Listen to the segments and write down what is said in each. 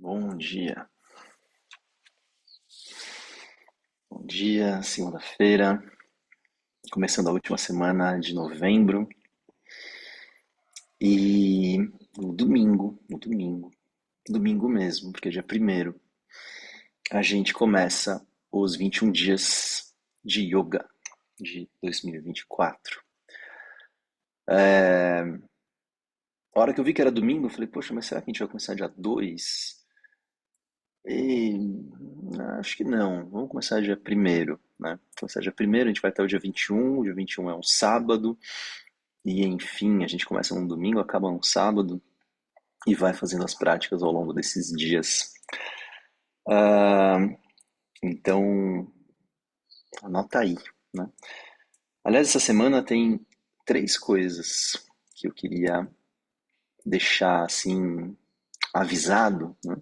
Bom dia. Bom dia, segunda-feira, começando a última semana de novembro. E no domingo mesmo, porque é dia primeiro, a gente começa os 21 dias de yoga de 2024. A hora que eu vi que era domingo, eu falei, poxa, mas será que a gente vai começar dia 2? E acho que não, vamos começar dia primeiro, né? Começar dia primeiro, a gente vai até o dia 21 é um sábado. E enfim, a gente começa num domingo, acaba num sábado e vai fazendo as práticas ao longo desses dias. Ah, então, anota aí, né? Aliás, essa semana tem três coisas que eu queria deixar assim avisado, né?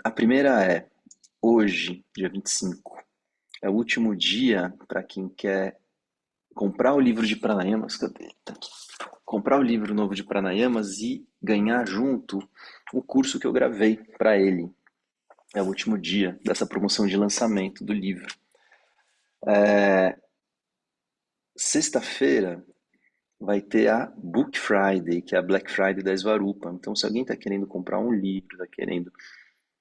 A primeira é hoje, dia 25, é o último dia para quem quer comprar o livro de pranayamas. Cadê? Tá aqui. Comprar o livro novo de pranayamas e ganhar junto o curso que eu gravei para ele. É o último dia dessa promoção de lançamento do livro. Sexta-feira vai ter a Book Friday, que é a Black Friday da Svarupa. Então, se alguém está querendo comprar um livro, está querendo,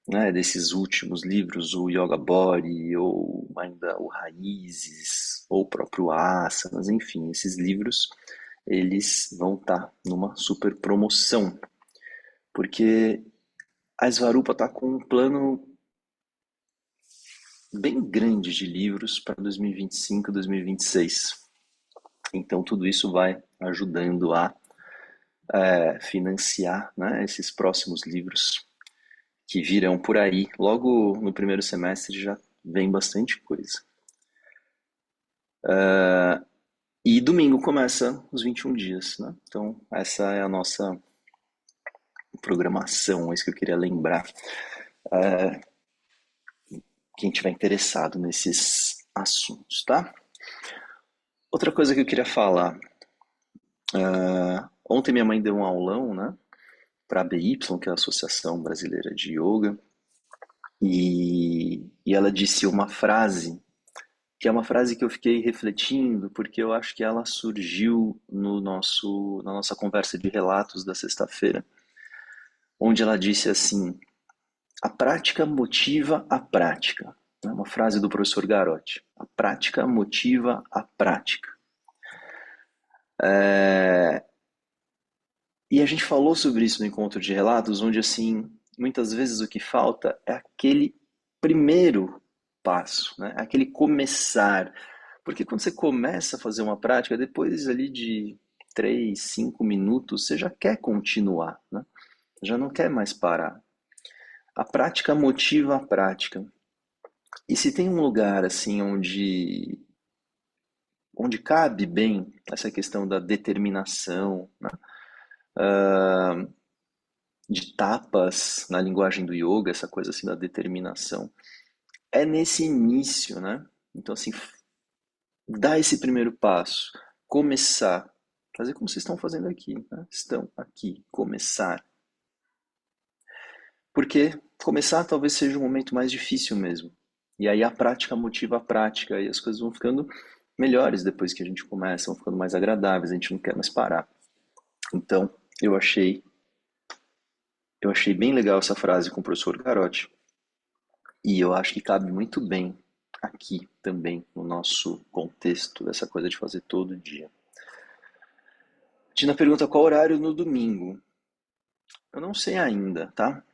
né, desses últimos livros, o Yoga Body, ou ainda o Raízes, ou o próprio Asanas, enfim, esses livros, eles vão estar numa super promoção, porque a Svarupa está com um plano bem grande de livros para 2025 e 2026. Então, tudo isso vai ajudando a financiar, né, esses próximos livros que virão por aí. Logo no primeiro semestre já vem bastante coisa. E domingo começa os 21 dias, né? Então, essa é a nossa programação, é isso que eu queria lembrar. Quem tiver interessado nesses assuntos, tá? Outra coisa que eu queria falar. Ontem minha mãe deu um aulão, né? Para a ABY, que é a Associação Brasileira de Yoga, e ela disse uma frase, que é uma frase que eu fiquei refletindo, porque eu acho que ela surgiu na nossa conversa de relatos da sexta-feira, onde ela disse assim: a prática motiva a prática. É uma frase do professor Garotti. A prática motiva a prática. E a gente falou sobre isso no encontro de relatos, onde assim, muitas vezes o que falta é aquele primeiro passo, né? Aquele começar. Porque quando você começa a fazer uma prática, depois ali de 3, 5 minutos, você já quer continuar, né? Já não quer mais parar. A prática motiva a prática. E se tem um lugar assim onde cabe bem essa questão da determinação, né? De tapas na linguagem do yoga, essa coisa assim da determinação, é nesse início, né? Então assim, dar esse primeiro passo, começar, fazer como vocês estão fazendo aqui, né? Estão aqui, começar. Porque começar talvez seja o momento mais difícil mesmo. E aí a prática motiva a prática e as coisas vão ficando melhores depois que a gente começa, vão ficando mais agradáveis, a gente não quer mais parar. Então, eu achei eu achei bem legal essa frase com o professor Garotti. E eu acho que cabe muito bem aqui também no nosso contexto dessa coisa de fazer todo dia. Tina pergunta qual horário no domingo. Eu não sei ainda, tá?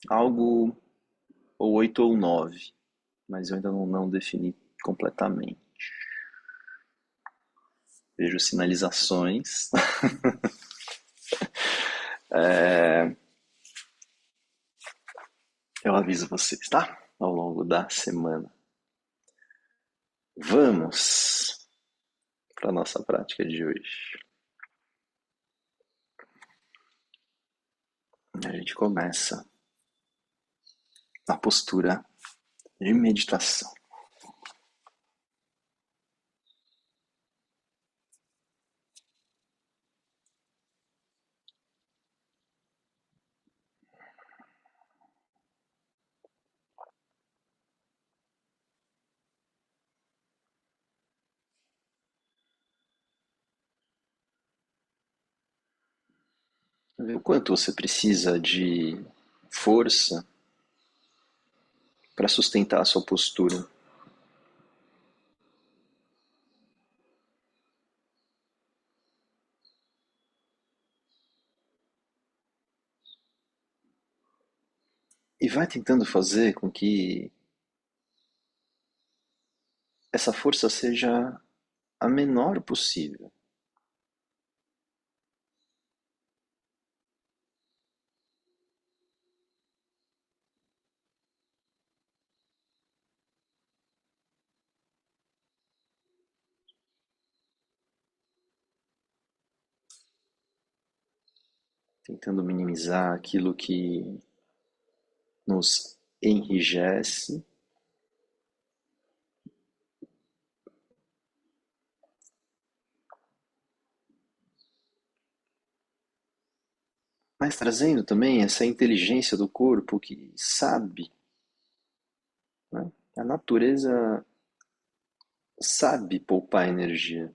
Algo ou 8 ou 9, mas eu ainda não defini completamente. Vejo sinalizações. Eu aviso vocês, tá? Ao longo da semana. Vamos para a nossa prática de hoje. A gente começa na postura de meditação. Vê o quanto você precisa de força para sustentar a sua postura. E vai tentando fazer com que essa força seja a menor possível. Tentando minimizar aquilo que nos enrijece, mas trazendo também essa inteligência do corpo que sabe, né? A natureza sabe poupar energia.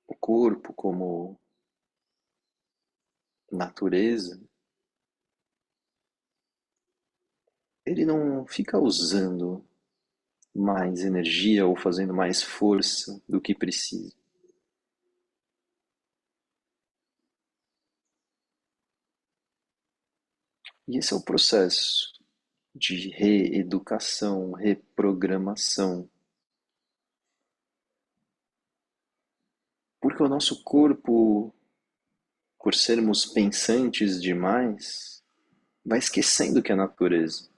O corpo, como natureza, ele não fica usando mais energia ou fazendo mais força do que precisa. E esse é o processo de reeducação, reprogramação. Porque o nosso corpo, por sermos pensantes demais, vai esquecendo que é natureza.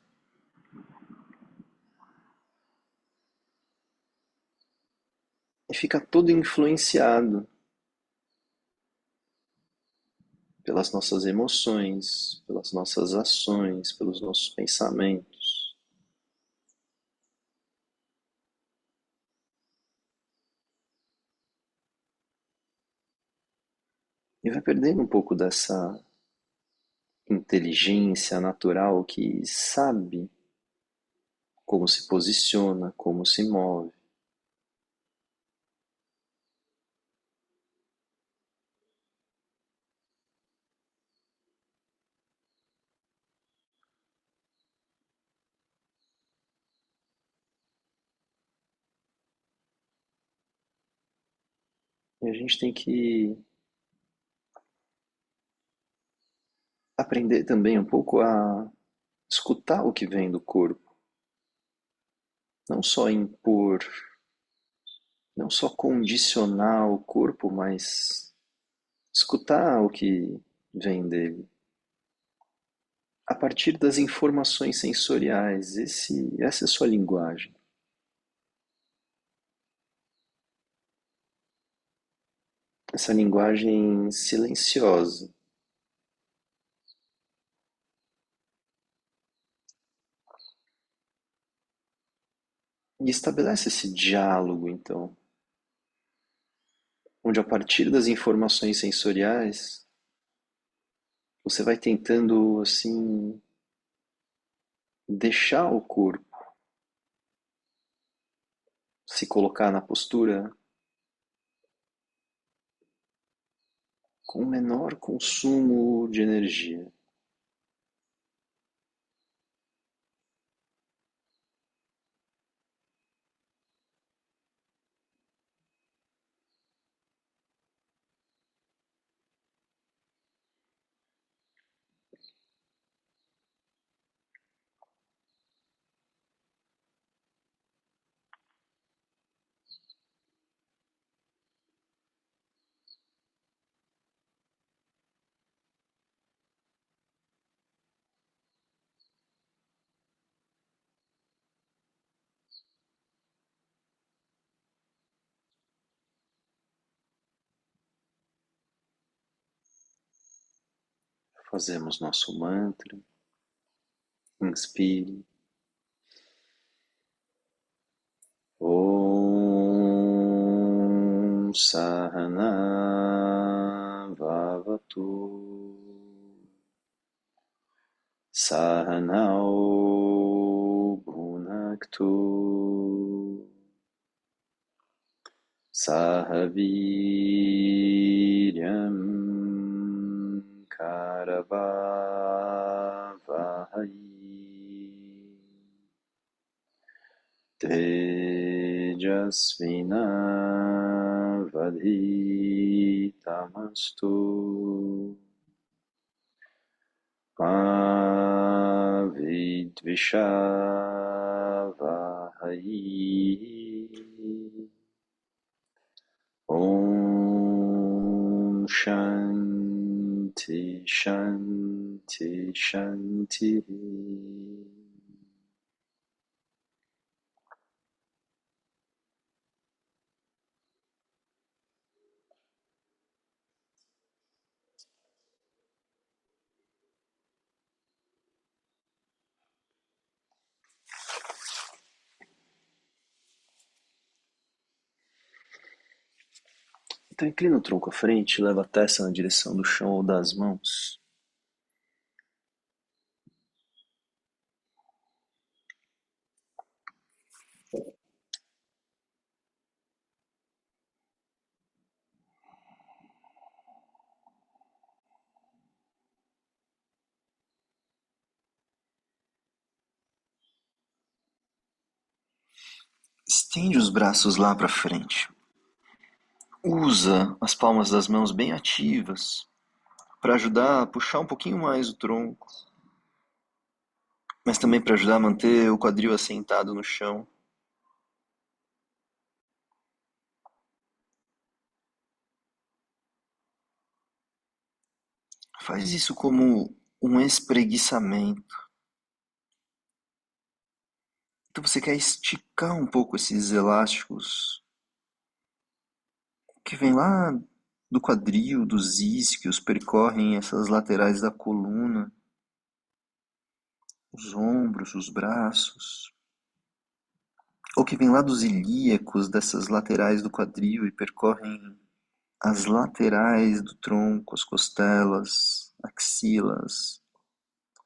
E fica todo influenciado pelas nossas emoções, pelas nossas ações, pelos nossos pensamentos. E vai perdendo um pouco dessa inteligência natural que sabe como se posiciona, como se move. E a gente tem que aprender também um pouco a escutar o que vem do corpo, não só impor, não só condicionar o corpo, mas escutar o que vem dele. A partir das informações sensoriais, essa é a sua linguagem. Essa linguagem silenciosa. E estabelece esse diálogo, então, onde a partir das informações sensoriais, você vai tentando, assim, deixar o corpo se colocar na postura com o menor consumo de energia. Fazemos nosso mantra, inspire. Om Sahana Vavatu Sahanao Bhunaktu Sahaviryam Karavavahai Tejasvinavadhitamastu Ma Vidvishavahai Om Shanti Shanti Shanti. Então inclina o tronco à frente, leva a testa na direção do chão ou das mãos. Estende os braços lá para frente. Usa as palmas das mãos bem ativas para ajudar a puxar um pouquinho mais o tronco, mas também para ajudar a manter o quadril assentado no chão. Faz isso como um espreguiçamento. Então você quer esticar um pouco esses elásticos que vêm lá do quadril, dos isquios, percorrem essas laterais da coluna, os ombros, os braços, ou que vêm lá dos ilíacos, dessas laterais do quadril e percorrem as laterais do tronco, as costelas, axilas,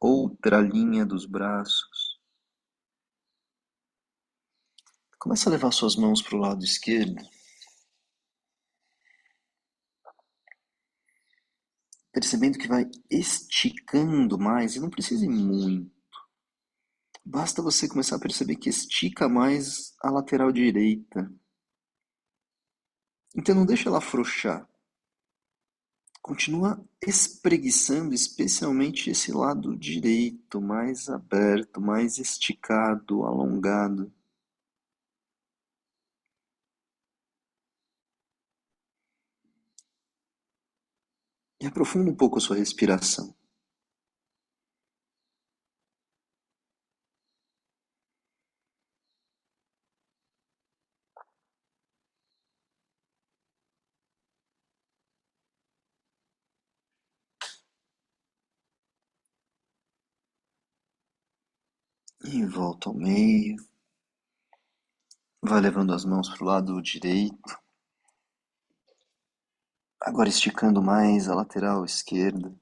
outra linha dos braços. Começa a levar suas mãos para o lado esquerdo, percebendo que vai esticando mais, e não precisa ir muito. Basta você começar a perceber que estica mais a lateral direita. Então não deixa ela afrouxar. Continua espreguiçando, especialmente esse lado direito, mais aberto, mais esticado, alongado. E aprofunda um pouco a sua respiração. E volta ao meio. Vai levando as mãos para o lado direito. Agora esticando mais a lateral esquerda.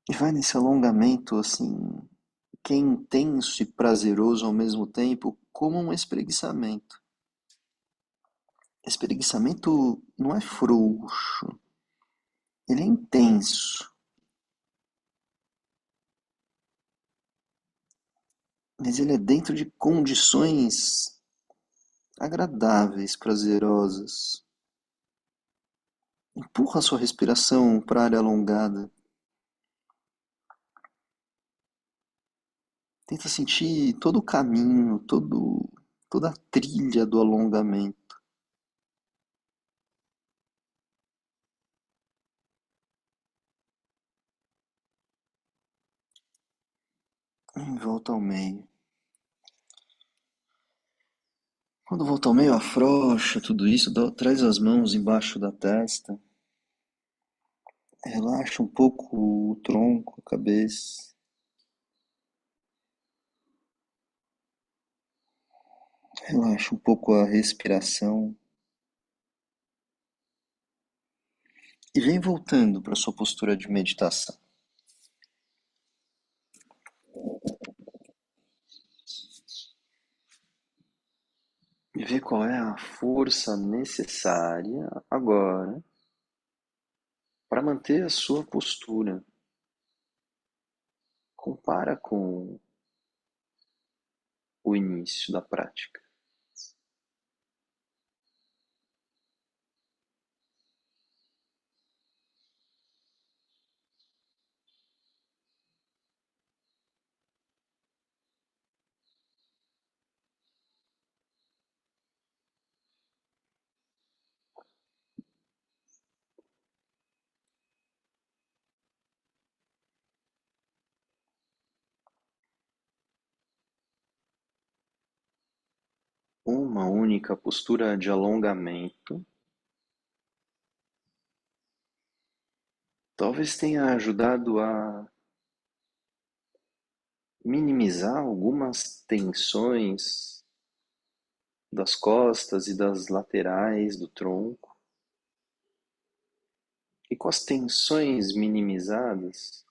E vai nesse alongamento assim, que é intenso e prazeroso ao mesmo tempo, como um espreguiçamento. Espreguiçamento não é frouxo, ele é intenso, mas ele é dentro de condições agradáveis, prazerosas. Empurra a sua respiração para a área alongada. Tenta sentir todo o caminho, toda a trilha do alongamento. Em volta ao meio. Quando volta ao meio, afrouxa tudo isso, traz as mãos embaixo da testa. Relaxa um pouco o tronco, a cabeça. Relaxa um pouco a respiração. E vem voltando para sua postura de meditação. qual é a força necessária agora para manter a sua postura. Compara com o início da prática. Uma única postura de alongamento talvez tenha ajudado a minimizar algumas tensões das costas e das laterais do tronco. E com as tensões minimizadas,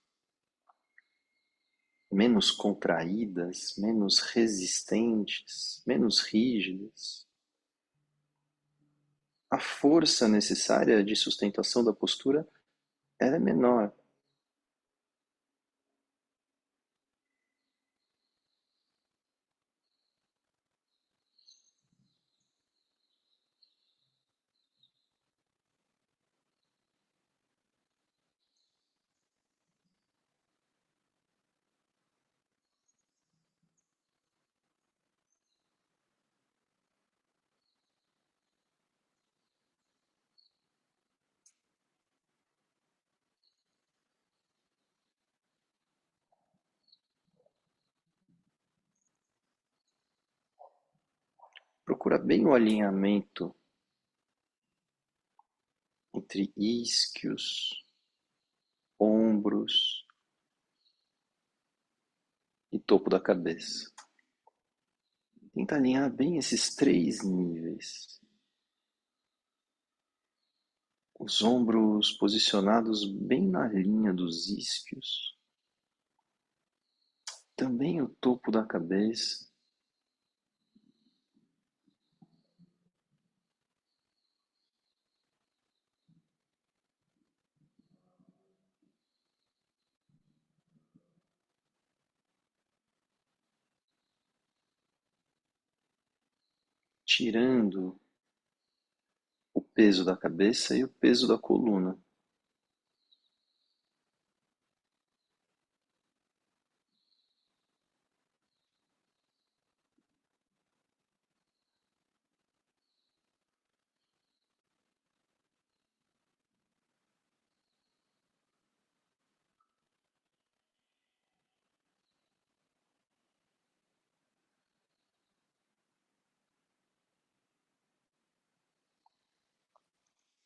menos contraídas, menos resistentes, menos rígidas, a força necessária de sustentação da postura ela é menor. Procura bem o alinhamento entre isquios, ombros e topo da cabeça. Tenta alinhar bem esses três níveis. Os ombros posicionados bem na linha dos isquios. Também o topo da cabeça. Tirando o peso da cabeça e o peso da coluna.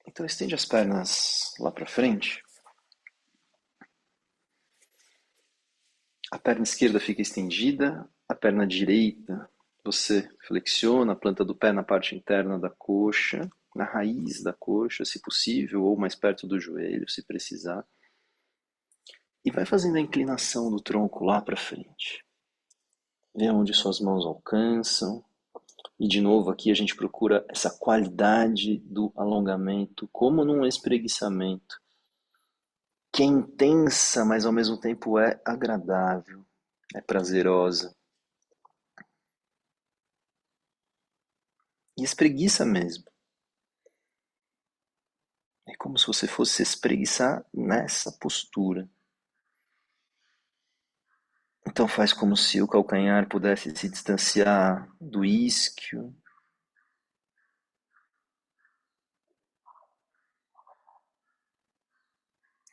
Então estende as pernas lá para frente. A perna esquerda fica estendida, a perna direita você flexiona a planta do pé na parte interna da coxa, na raiz da coxa, se possível, ou mais perto do joelho, se precisar. E vai fazendo a inclinação do tronco lá para frente. Vê onde suas mãos alcançam. E de novo aqui a gente procura essa qualidade do alongamento, como num espreguiçamento, que é intensa, mas ao mesmo tempo é agradável, é prazerosa. E espreguiça mesmo. É como se você fosse se espreguiçar nessa postura. Então faz como se o calcanhar pudesse se distanciar do isquio.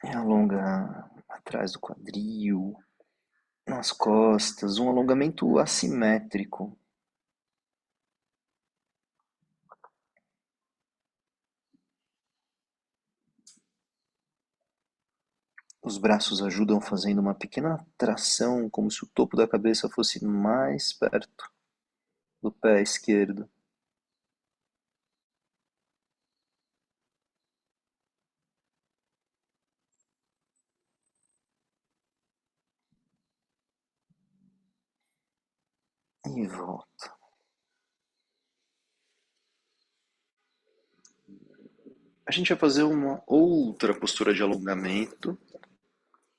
E alonga atrás do quadril, nas costas, um alongamento assimétrico. Os braços ajudam fazendo uma pequena tração, como se o topo da cabeça fosse mais perto do pé esquerdo. E volta. A gente vai fazer uma outra postura de alongamento,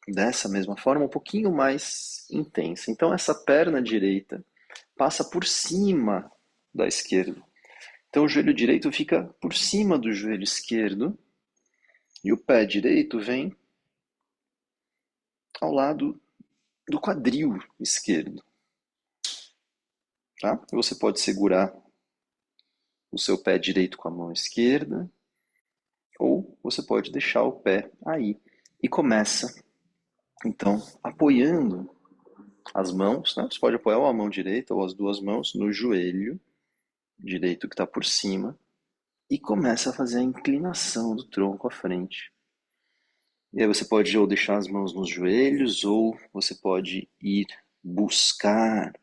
dessa mesma forma, um pouquinho mais intensa. Então, essa perna direita passa por cima da esquerda. Então, o joelho direito fica por cima do joelho esquerdo e o pé direito vem ao lado do quadril esquerdo. Tá? Você pode segurar o seu pé direito com a mão esquerda ou você pode deixar o pé aí e começa, então, apoiando as mãos, né? Você pode apoiar ou a mão direita ou as duas mãos no joelho direito que está por cima e começa a fazer a inclinação do tronco à frente. E aí você pode ou deixar as mãos nos joelhos ou você pode ir buscar,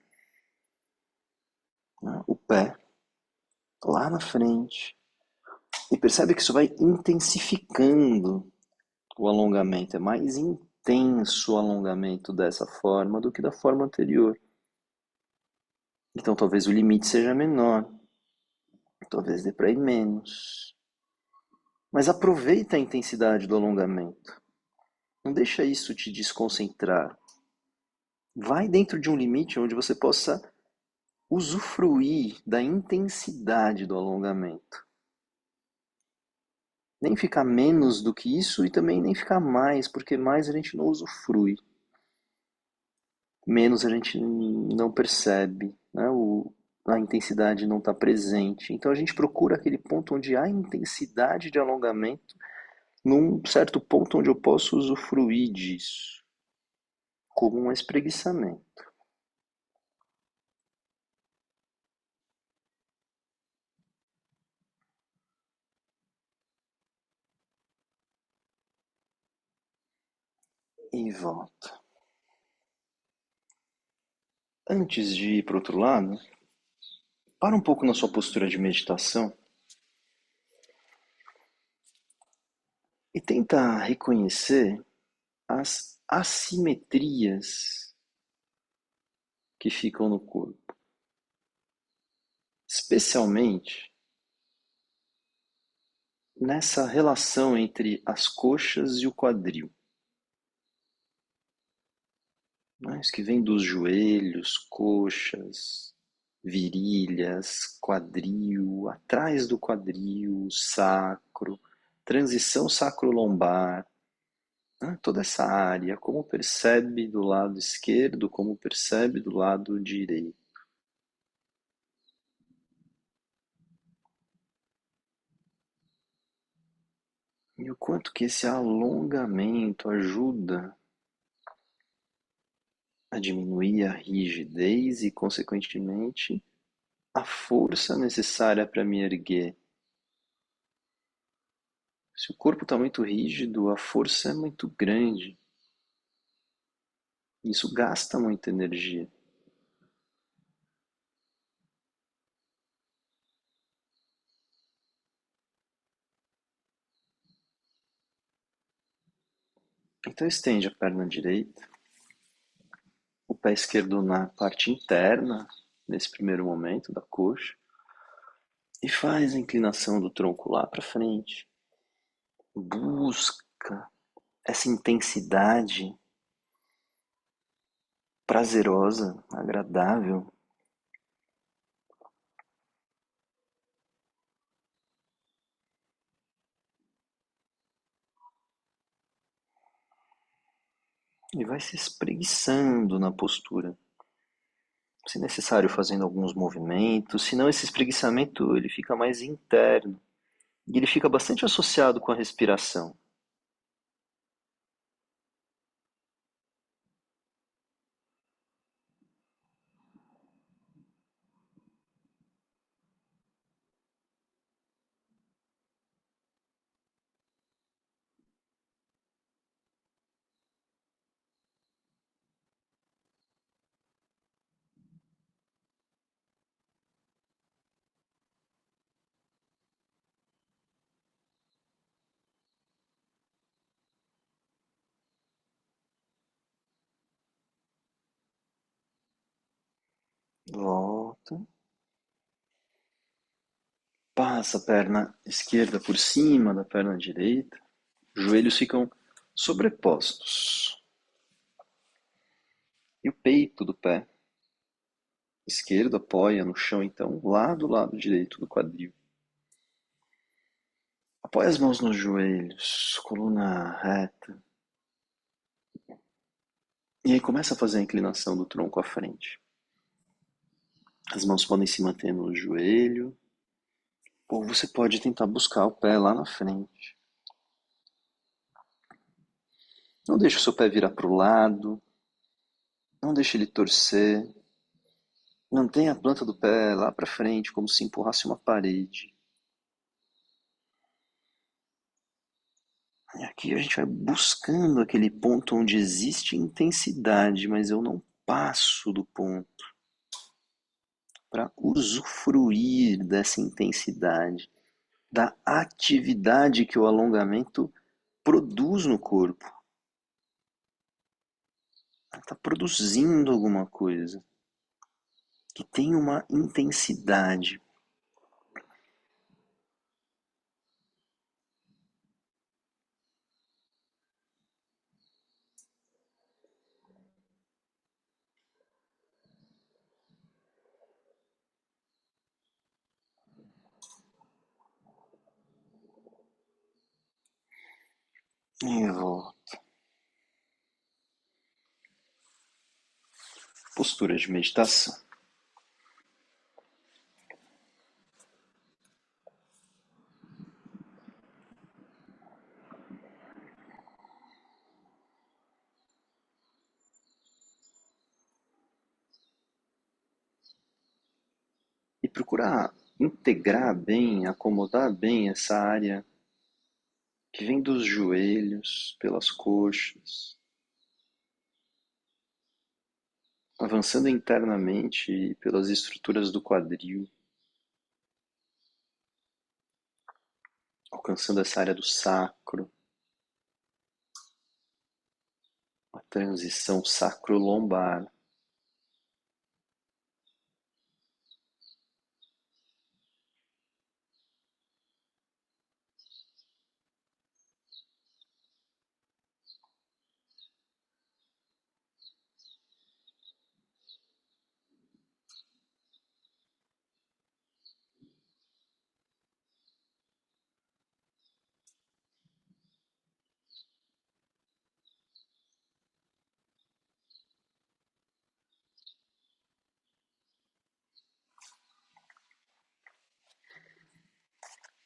né, o pé lá na frente. E percebe que isso vai intensificando o alongamento. É mais intenso o alongamento dessa forma do que da forma anterior. Então talvez o limite seja menor, talvez dê para ir menos. Mas aproveita a intensidade do alongamento. Não deixa isso te desconcentrar. Vai dentro de um limite onde você possa usufruir da intensidade do alongamento. Nem ficar menos do que isso e também nem ficar mais, porque mais a gente não usufrui. Menos a gente não percebe, né? A intensidade não está presente. Então a gente procura aquele ponto onde há intensidade de alongamento, num certo ponto onde eu posso usufruir disso, como um espreguiçamento. E volta. Antes de ir para o outro lado, para um pouco na sua postura de meditação e tenta reconhecer as assimetrias que ficam no corpo, especialmente nessa relação entre as coxas e o quadril, né? Isso que vem dos joelhos, coxas, virilhas, quadril, atrás do quadril, sacro, transição sacro-lombar, né? Toda essa área, como percebe do lado esquerdo, como percebe do lado direito. E o quanto que esse alongamento ajuda a diminuir a rigidez e, consequentemente, a força necessária para me erguer. Se o corpo está muito rígido, a força é muito grande. Isso gasta muita energia. Então estende a perna direita, o pé esquerdo na parte interna, nesse primeiro momento da coxa, e faz a inclinação do tronco lá para frente. Busca essa intensidade prazerosa, agradável. E vai se espreguiçando na postura. Se necessário, fazendo alguns movimentos, senão esse espreguiçamento ele fica mais interno e ele fica bastante associado com a respiração. Volta, Passa a perna esquerda por cima da perna direita. Os joelhos ficam sobrepostos. E o peito do pé esquerdo apoia no chão, então, lá do lado direito do quadril. Apoia as mãos nos joelhos, coluna reta. E aí começa a fazer a inclinação do tronco à frente. As mãos podem se manter no joelho, ou você pode tentar buscar o pé lá na frente. Não deixe o seu pé virar para o lado, não deixe ele torcer. Mantenha a planta do pé lá para frente, como se empurrasse uma parede. E aqui a gente vai buscando aquele ponto onde existe intensidade, mas eu não passo do ponto para usufruir dessa intensidade, da atividade que o alongamento produz no corpo. Ela está produzindo alguma coisa que tem uma intensidade. E volta. Postura de meditação. E procurar integrar bem, acomodar bem essa área que vem dos joelhos, pelas coxas, avançando internamente pelas estruturas do quadril, alcançando essa área do sacro, a transição sacro-lombar.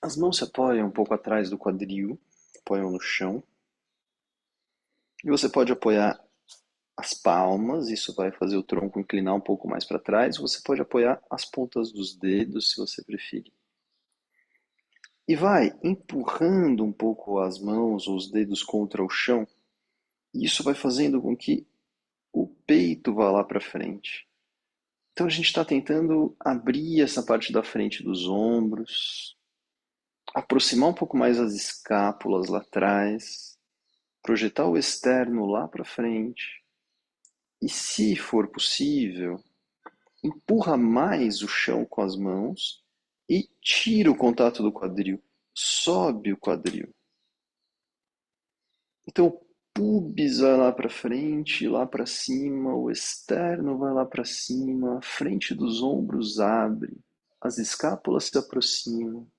As mãos se apoiam um pouco atrás do quadril, apoiam no chão. E você pode apoiar as palmas, isso vai fazer o tronco inclinar um pouco mais para trás. Você pode apoiar as pontas dos dedos, se você preferir. E vai empurrando um pouco as mãos ou os dedos contra o chão. E isso vai fazendo com que o peito vá lá para frente. Então a gente está tentando abrir essa parte da frente dos ombros, aproximar um pouco mais as escápulas lá atrás, projetar o externo lá para frente. E se for possível, empurra mais o chão com as mãos e tira o contato do quadril, sobe o quadril. Então o pubis vai lá para frente, lá para cima, o externo vai lá para cima, a frente dos ombros abre, as escápulas se aproximam.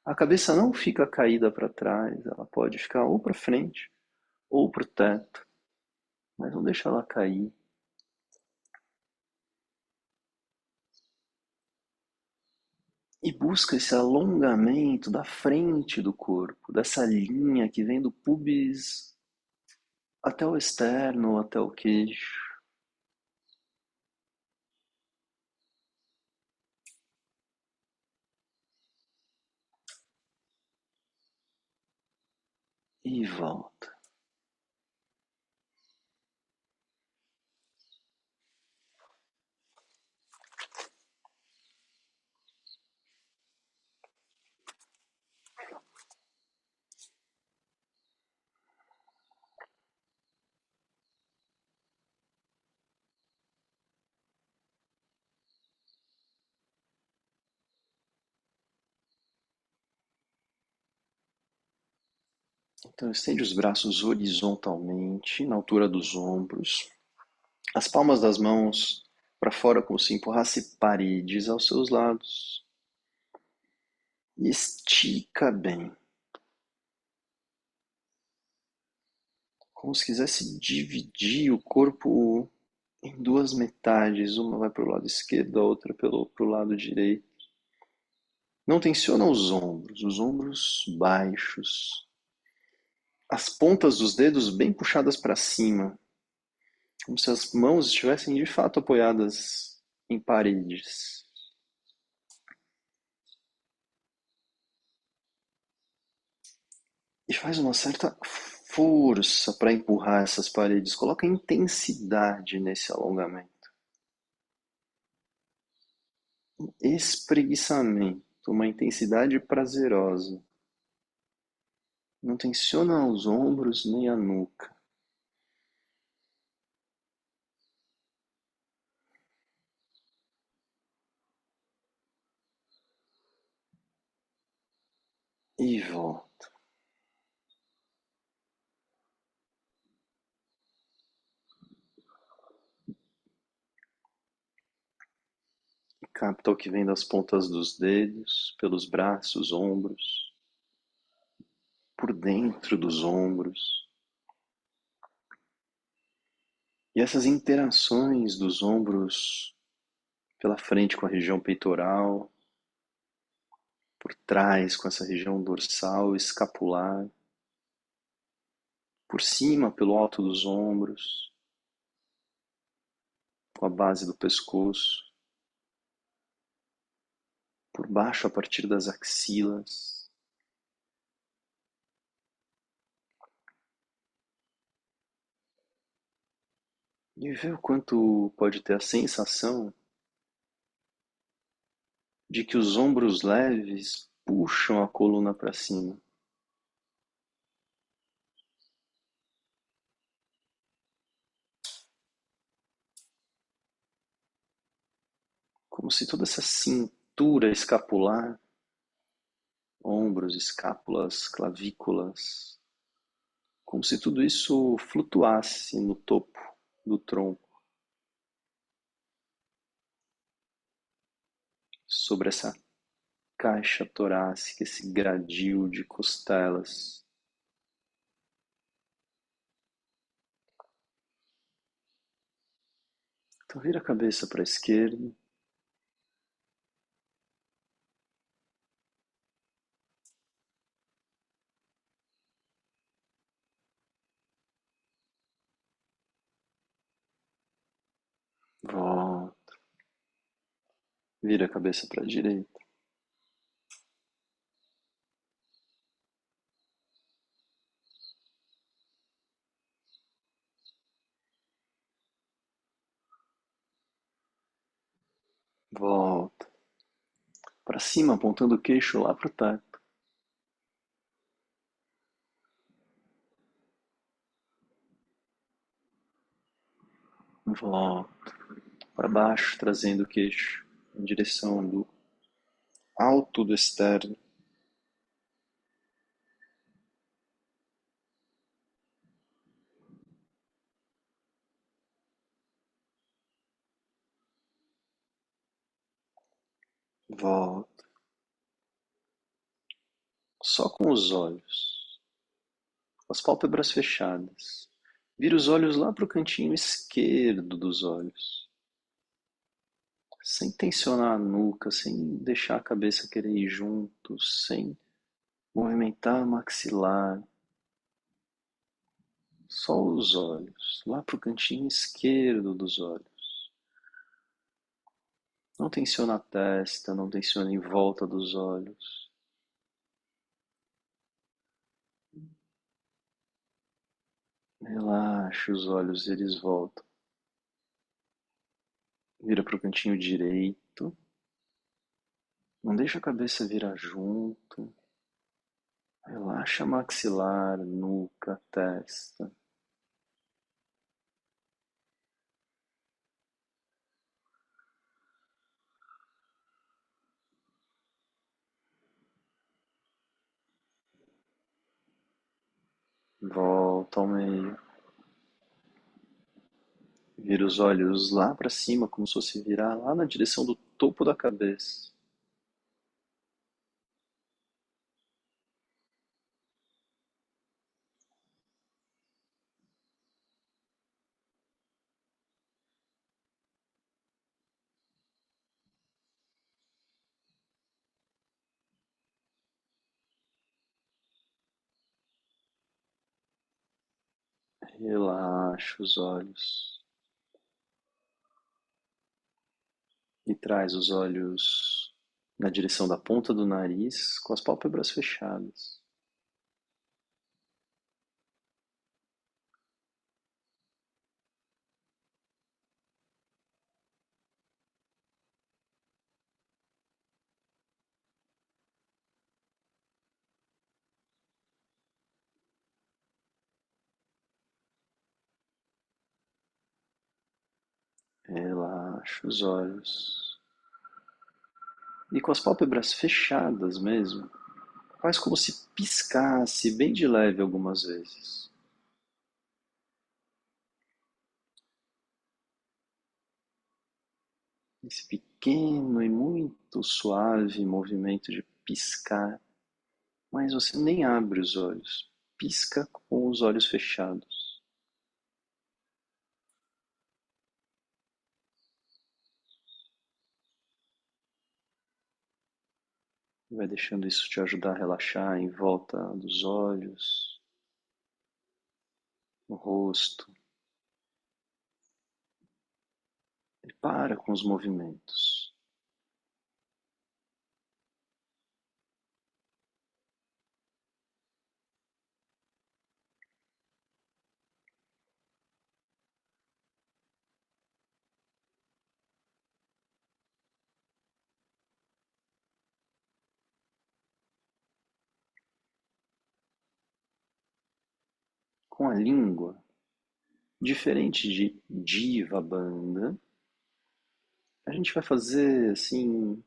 A cabeça não fica caída para trás, ela pode ficar ou para frente ou para o teto, mas não deixa ela cair. E busca esse alongamento da frente do corpo, dessa linha que vem do pubis até o externo, até o queixo. E volta. Então, estende os braços horizontalmente, na altura dos ombros. As palmas das mãos para fora, como se empurrasse paredes aos seus lados. E estica bem. Como se quisesse dividir o corpo em duas metades. Uma vai para o lado esquerdo, a outra para o lado direito. Não tensiona os ombros baixos. As pontas dos dedos bem puxadas para cima. Como se as mãos estivessem de fato apoiadas em paredes. E faz uma certa força para empurrar essas paredes. Coloca intensidade nesse alongamento. Um espreguiçamento, uma intensidade prazerosa. Não tensiona os ombros nem a nuca. E volta. Capta o que vem das pontas dos dedos, pelos braços, ombros, por dentro dos ombros. E essas interações dos ombros pela frente com a região peitoral, por trás com essa região dorsal, escapular, por cima pelo alto dos ombros, com a base do pescoço, por baixo a partir das axilas. E vê o quanto pode ter a sensação de que os ombros leves puxam a coluna para cima. Como se toda essa cintura escapular, ombros, escápulas, clavículas, como se tudo isso flutuasse no topo do tronco, sobre essa caixa torácica, esse gradil de costelas. Então vira a cabeça para a esquerda, volta, vira a cabeça para a direita, volta, para cima, apontando o queixo lá para o teto, volta, para baixo, trazendo o queixo em direção do alto do externo, volta, só com os olhos, as pálpebras fechadas. Vira os olhos lá para o cantinho esquerdo dos olhos, sem tensionar a nuca, sem deixar a cabeça querer ir junto, sem movimentar o maxilar. Só os olhos, lá para o cantinho esquerdo dos olhos. Não tensiona a testa, não tensiona em volta dos olhos. Relaxa os olhos, eles voltam. Vira para o cantinho direito. Não deixa a cabeça virar junto. Relaxa maxilar, nuca, testa. Volta ao meio. Vira os olhos lá para cima, como se fosse virar lá na direção do topo da cabeça. Relaxa os olhos e traz os olhos na direção da ponta do nariz, com as pálpebras fechadas. Relaxa os olhos. E com as pálpebras fechadas mesmo, faz como se piscasse bem de leve algumas vezes. Esse pequeno e muito suave movimento de piscar, mas você nem abre os olhos. Pisca com os olhos fechados. E vai deixando isso te ajudar a relaxar em volta dos olhos, no rosto. E para com os movimentos. Com a língua, diferente de diva banda, a gente vai fazer assim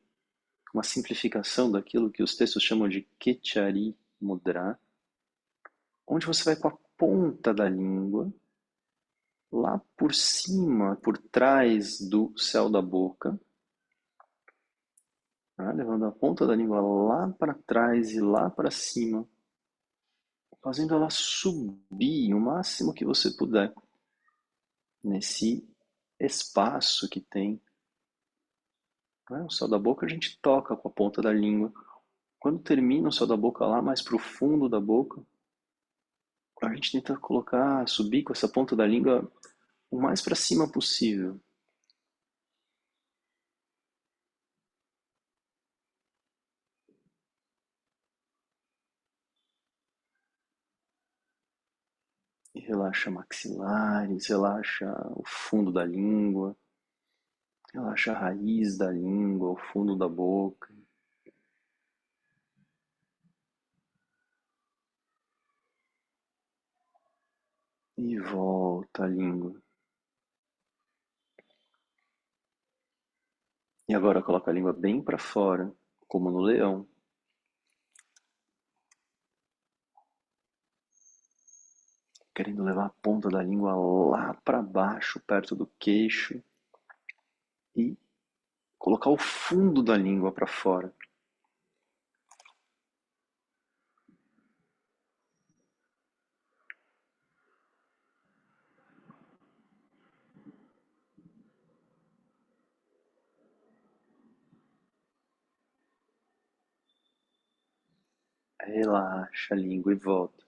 uma simplificação daquilo que os textos chamam de Kechari Mudra, onde você vai com a ponta da língua lá por cima, por trás do céu da boca, tá? Levando a ponta da língua lá para trás e lá para cima, fazendo ela subir o máximo que você puder nesse espaço que tem, né? O céu da boca a gente toca com a ponta da língua. Quando termina o céu da boca lá mais pro fundo da boca, a gente tenta colocar, subir com essa ponta da língua o mais para cima possível. E relaxa maxilares, relaxa o fundo da língua, relaxa a raiz da língua, o fundo da boca. E volta a língua. E agora coloca a língua bem para fora, como no leão. Querendo levar a ponta da língua lá para baixo, perto do queixo. E colocar o fundo da língua para fora. Relaxa a língua e volta.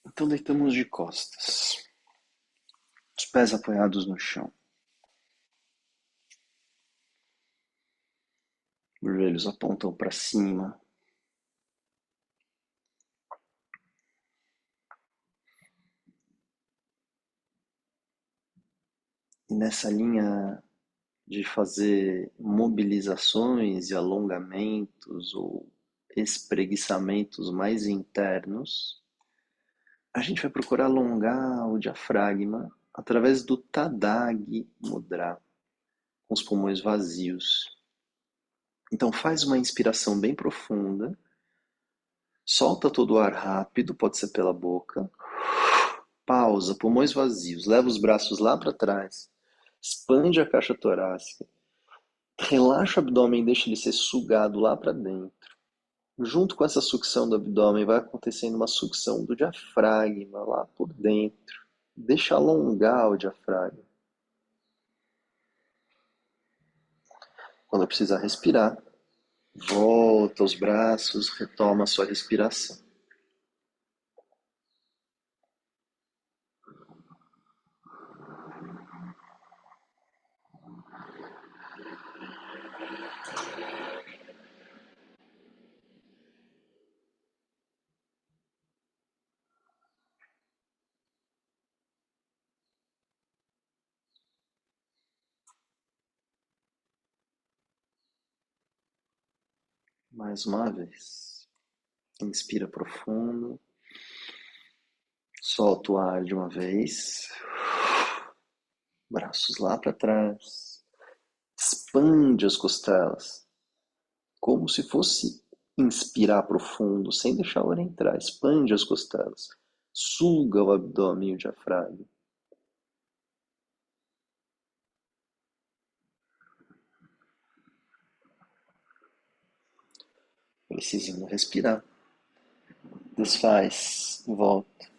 Então deitamos de costas, os pés apoiados no chão, os joelhos apontam para cima. E nessa linha de fazer mobilizações e alongamentos ou espreguiçamentos mais internos, a gente vai procurar alongar o diafragma através do Tadagi Mudra. com os pulmões vazios. Então faz uma inspiração bem profunda, solta todo o ar rápido, pode ser pela boca. Pausa, pulmões vazios, leva os braços lá para trás, expande a caixa torácica, relaxa o abdômen, deixa ele ser sugado lá para dentro. Junto com essa sucção do abdômen, vai acontecendo uma sucção do diafragma lá por dentro. Deixa alongar o diafragma. Quando precisar respirar, volta os braços, retoma a sua respiração. Mais uma vez. Inspira profundo. Solta o ar de uma vez. Braços lá para trás. Expande as costelas. Como se fosse inspirar profundo, sem deixar o ar entrar. Expande as costelas. Suga o abdômen e o diafragma. Precisando respirar. Desfaz, volta.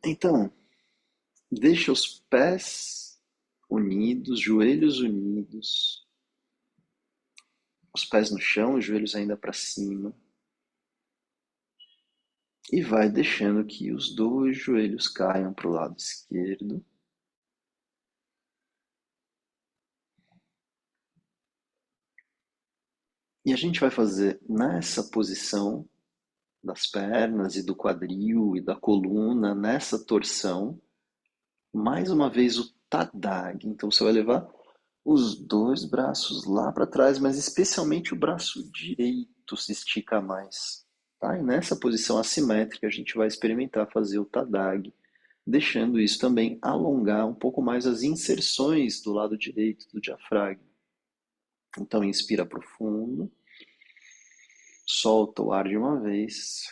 Então, deixa os pés unidos, joelhos unidos, os pés no chão, os joelhos ainda para cima. E vai deixando que os dois joelhos caiam para o lado esquerdo. E a gente vai fazer nessa posição das pernas e do quadril e da coluna, nessa torção, mais uma vez o Tadag. Então você vai levar os dois braços lá para trás, mas especialmente o braço direito se estica mais. Tá? E nessa posição assimétrica a gente vai experimentar fazer o Tadag, deixando isso também alongar um pouco mais as inserções do lado direito do diafragma. Então inspira profundo, solta o ar de uma vez,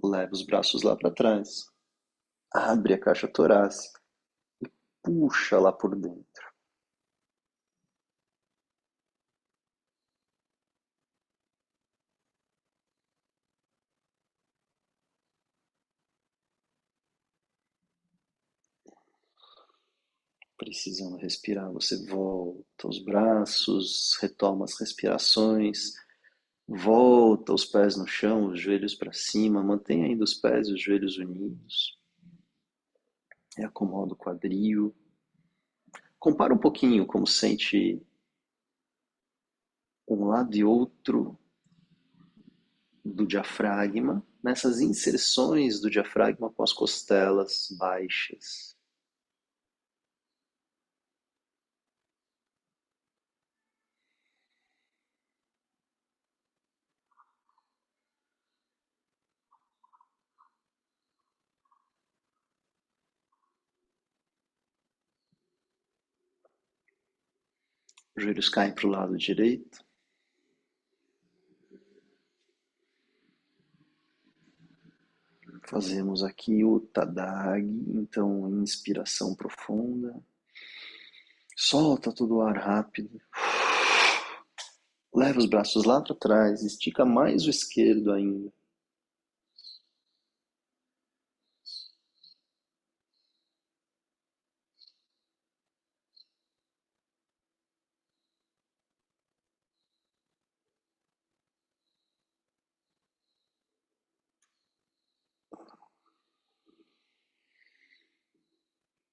leva os braços lá para trás, abre a caixa torácica e puxa lá por dentro. Precisando respirar, você volta os braços, retoma as respirações, volta os pés no chão, os joelhos para cima, mantém ainda os pés e os joelhos unidos. E acomoda o quadril. Compara um pouquinho como sente um lado e outro do diafragma, nessas inserções do diafragma com as costelas baixas. Os joelhos caem para o lado direito. Fazemos aqui o Tadag, então inspiração profunda. Solta todo o ar rápido. Leva os braços lá para trás, estica mais o esquerdo ainda.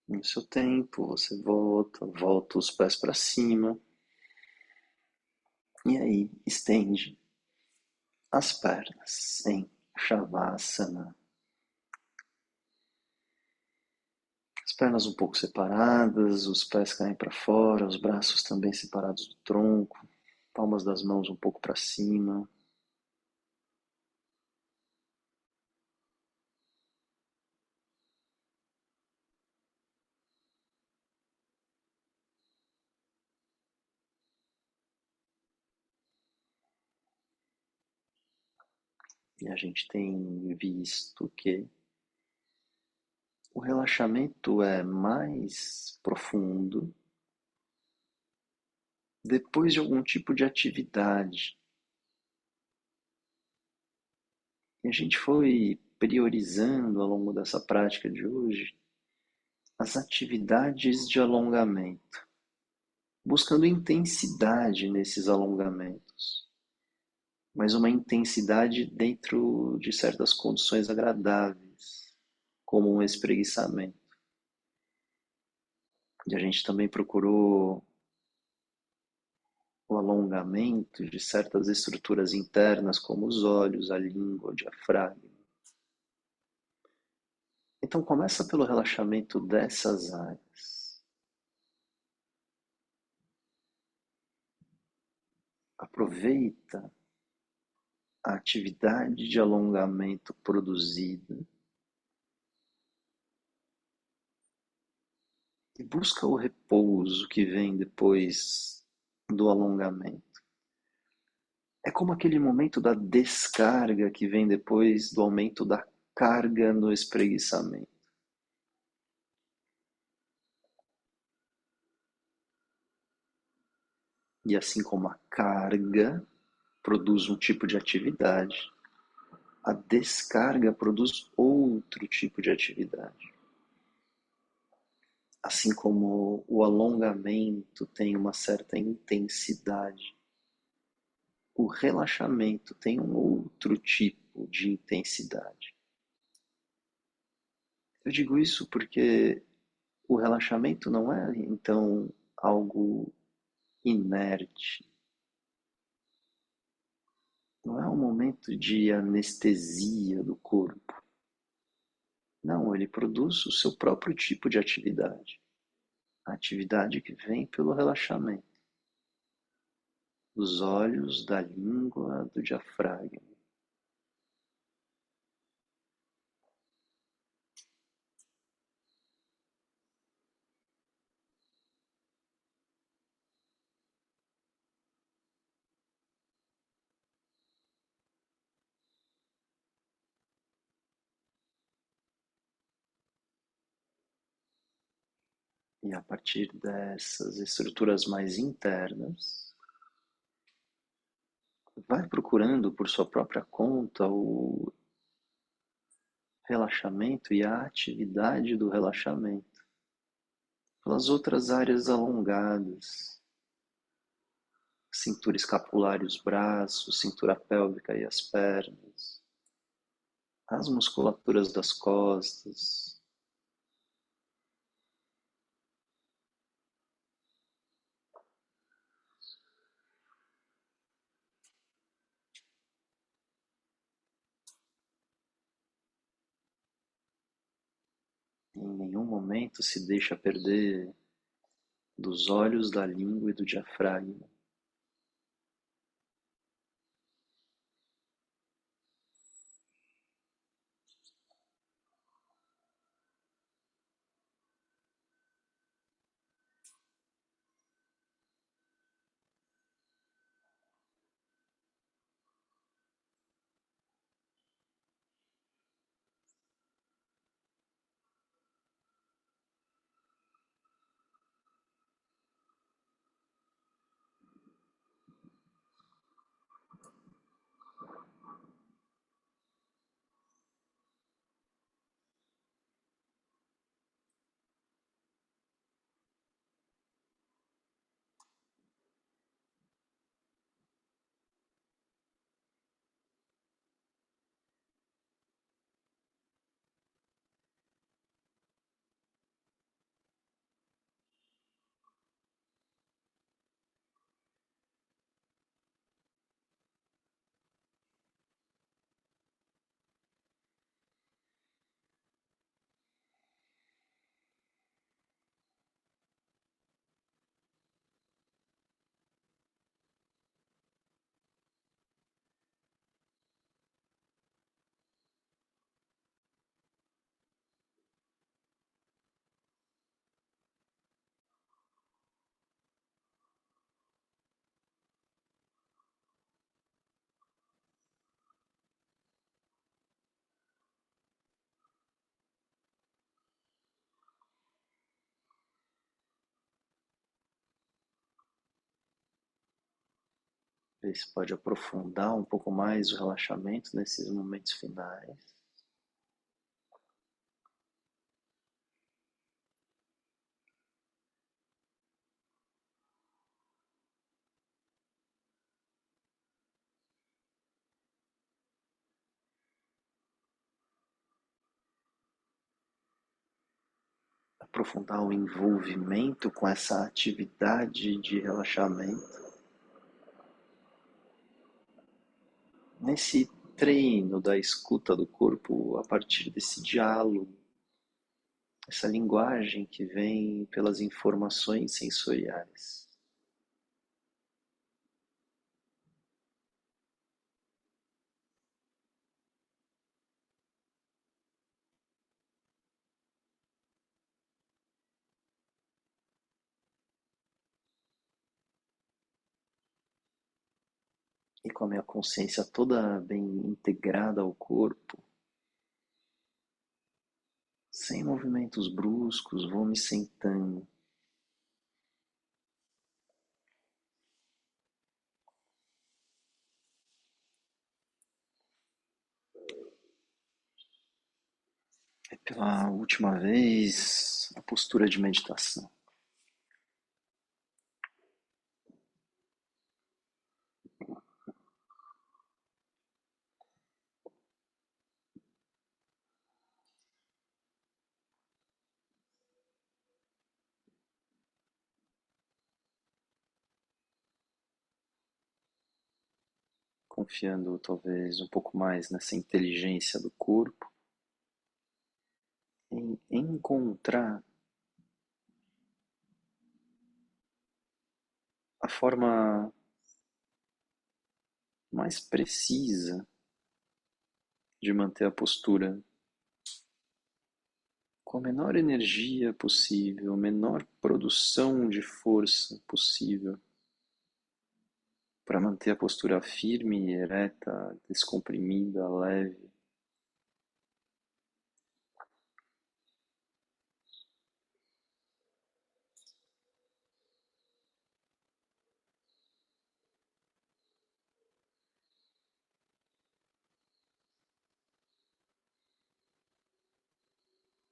No seu tempo, você volta os pés para cima. E aí, estende as pernas em Shavasana. As pernas um pouco separadas, os pés caem para fora, os braços também separados do tronco, palmas das mãos um pouco para cima. E a gente tem visto que o relaxamento é mais profundo depois de algum tipo de atividade. E a gente foi priorizando ao longo dessa prática de hoje as atividades de alongamento, buscando intensidade nesses alongamentos, mas uma intensidade dentro de certas condições agradáveis, como um espreguiçamento. E a gente também procurou o alongamento de certas estruturas internas, como os olhos, a língua, o diafragma. Então começa pelo relaxamento dessas áreas. Aproveita a atividade de alongamento produzida e busca o repouso que vem depois do alongamento. É como aquele momento da descarga que vem depois do aumento da carga no espreguiçamento. E assim como a carga produz um tipo de atividade, a descarga produz outro tipo de atividade. Assim como o alongamento tem uma certa intensidade, o relaxamento tem um outro tipo de intensidade. Eu digo isso porque o relaxamento não é, então, algo inerte. Não é um momento de anestesia do corpo. Não, ele produz o seu próprio tipo de atividade. A atividade que vem pelo relaxamento dos olhos, da língua, do diafragma. E a partir dessas estruturas mais internas, vai procurando por sua própria conta o relaxamento e a atividade do relaxamento, pelas outras áreas alongadas, cintura escapular e os braços, cintura pélvica e as pernas, as musculaturas das costas. Em nenhum momento se deixa perder dos olhos, da língua e do diafragma. Ver se pode aprofundar um pouco mais o relaxamento nesses momentos finais. Aprofundar o envolvimento com essa atividade de relaxamento. Nesse treino da escuta do corpo a partir desse diálogo, essa linguagem que vem pelas informações sensoriais. E com a minha consciência toda bem integrada ao corpo, sem movimentos bruscos, vou me sentando. É pela última vez a postura de meditação. Confiando talvez um pouco mais nessa inteligência do corpo, em encontrar a forma mais precisa de manter a postura com a menor energia possível, a menor produção de força possível, para manter a postura firme, ereta, descomprimida, leve.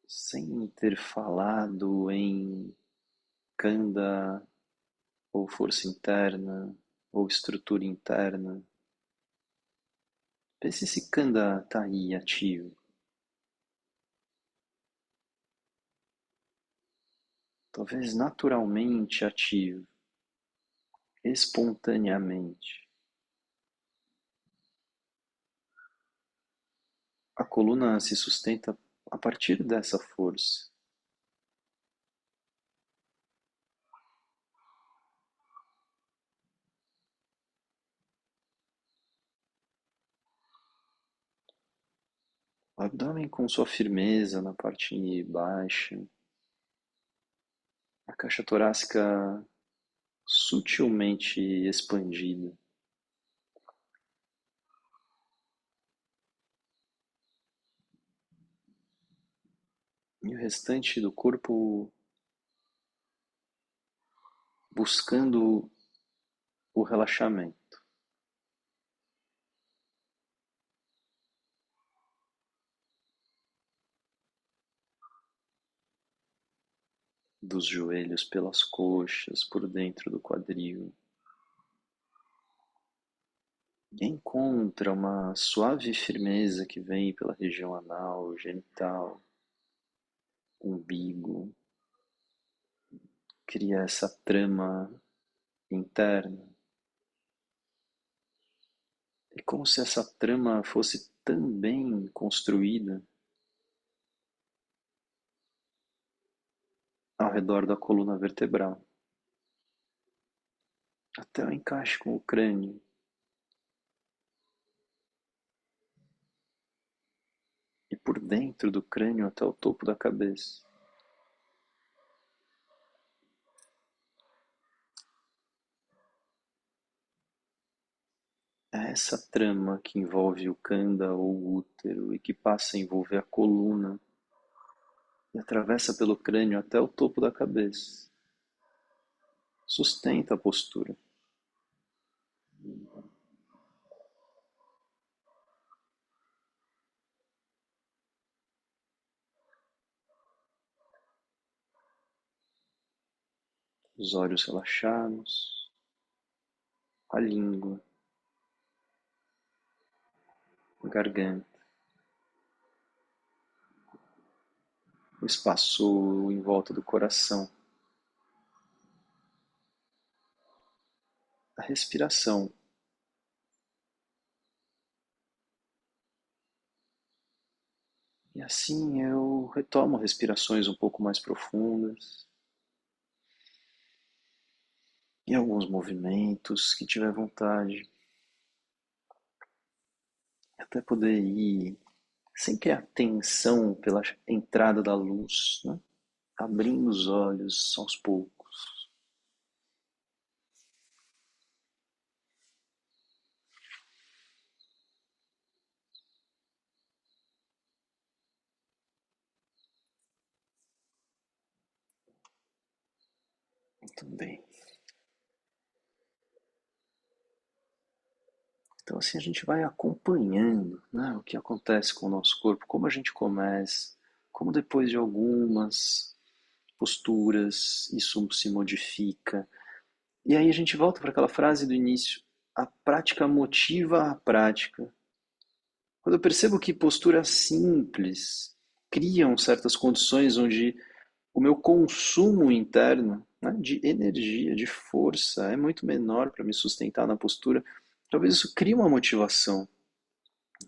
Sem ter falado em kanda, ou força interna, ou estrutura interna. Vê se esse kanda está aí ativo. Talvez naturalmente ativo, espontaneamente. A coluna se sustenta a partir dessa força. O abdômen com sua firmeza na parte baixa, a caixa torácica sutilmente expandida. E o restante do corpo buscando o relaxamento. Dos joelhos pelas coxas, por dentro do quadril. E encontra uma suave firmeza que vem pela região anal, genital, umbigo. Cria essa trama interna. É como se essa trama fosse tão bem construída ao redor da coluna vertebral, até o encaixe com o crânio. E por dentro do crânio até o topo da cabeça. É essa trama que envolve o kanda ou o útero e que passa a envolver a coluna e atravessa pelo crânio até o topo da cabeça. Sustenta a postura. os olhos relaxados, a língua, a garganta, o espaço em volta do coração, a respiração. E assim eu retomo respirações um pouco mais profundas e alguns movimentos que tiver vontade, até poder ir sem criar tensão pela entrada da luz, né? Abrindo os olhos aos poucos. Muito bem. Então assim a gente vai acompanhando, né, o que acontece com o nosso corpo, como a gente começa, como depois de algumas posturas isso se modifica. E aí a gente volta para aquela frase do início, a prática motiva a prática. Quando eu percebo que posturas simples criam certas condições onde o meu consumo interno, né, de energia, de força, é muito menor para me sustentar na postura, talvez isso crie uma motivação,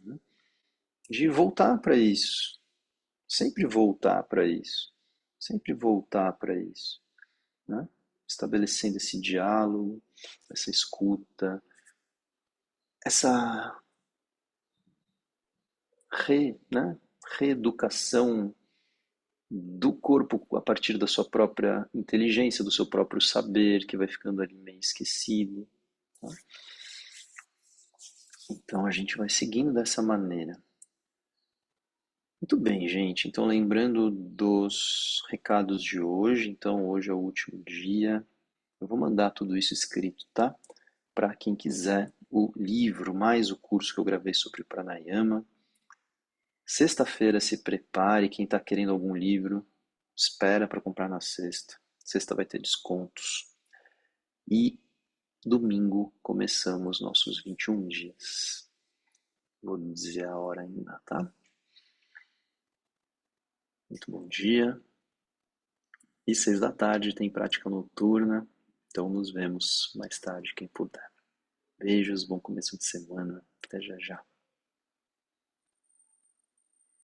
né, de voltar para isso, sempre voltar para isso, sempre voltar para isso, né? Estabelecendo esse diálogo, essa escuta, essa né, reeducação do corpo a partir da sua própria inteligência, do seu próprio saber, que vai ficando ali meio esquecido. Tá? Então a gente vai seguindo dessa maneira. Muito bem, gente. Então, lembrando dos recados de hoje, então hoje é o último dia. Eu vou mandar tudo isso escrito, tá? Para quem quiser o livro, mais o curso que eu gravei sobre pranayama. Sexta-feira se prepare, quem está querendo algum livro, espera para comprar na sexta. Sexta vai ter descontos. E domingo começamos nossos 21 dias. Vou dizer a hora ainda, tá? Muito bom dia. E 6 da tarde tem prática noturna. Então nos vemos mais tarde, quem puder. Beijos, bom começo de semana. Até já já.